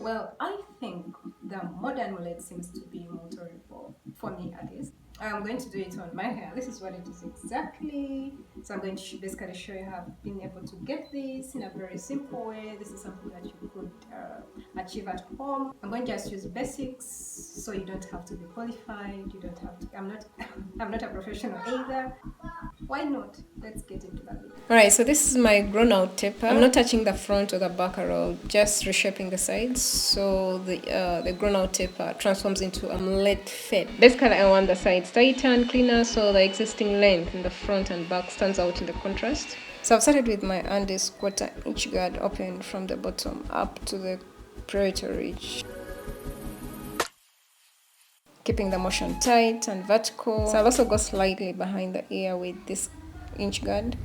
Well, I think the modern mullet seems to be more tolerable, for me at least. I'm going to do it on my hair. This is what it is exactly. So I'm going to basically show you how I've been able to get this in a very simple way. This is something that you could achieve at home. I'm going to just use basics, so you don't have to be qualified. You don't have to. I'm not. I'm not a professional either. Why not? Let's get into that video. Alright, so this is my grown out taper. I'm not touching the front or the back at all, just reshaping the sides. So the grown out taper transforms into a mullet fade. Basically, I want the sides tighter and cleaner so the existing length in the front and back stands out in the contrast. So I've started with my Andes 1/4 inch guard open from the bottom up to the Predator ridge, keeping the motion tight and vertical. So I'll also go slightly behind the ear with this inch guard.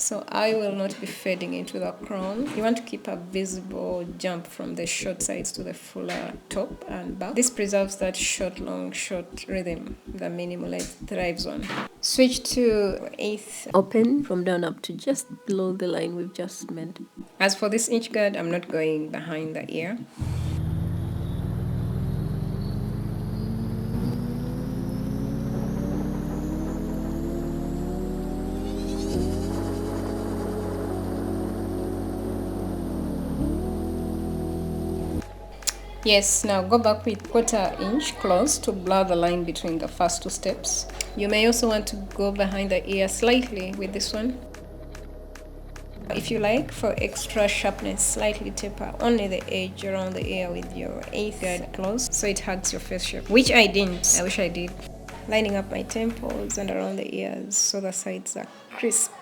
So I will not be fading into the crown. You want to keep a visible jump from the short sides to the fuller top and back. This preserves that short, long, short rhythm that mini mullet thrives on. Switch to 1/8 open from down up to just below the line we've just made. As for this inch guard, I'm not going behind the ear. Yes, now go back with 1/4 inch close to blur the line between the first two steps. You may also want to go behind the ear slightly with this one. If you like, for extra sharpness, slightly taper only the edge around the ear with your 1/8 guard close so it hugs your face shape, which I didn't. I wish I did. Lining up my temples and around the ears so the sides are crisp.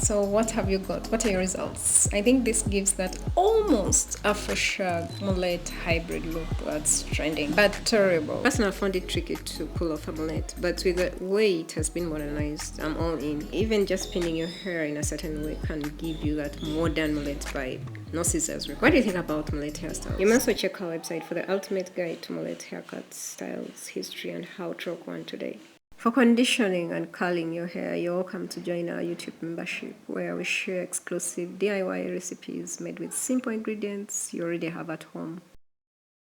So what have you got? What are your results? I think this gives that almost Afro shag mullet hybrid look that's trending, but terrible. Personally, I found it tricky to pull off a mullet, but with the way it has been modernized, I'm all in. Even just pinning your hair in a certain way can give you that modern mullet vibe. No scissors. What do you think about mullet hairstyles? You must also check our website for the ultimate guide to mullet haircuts, styles, history, and how to rock one today. For conditioning and curling your hair, you're welcome to join our YouTube membership where we share exclusive DIY recipes made with simple ingredients you already have at home.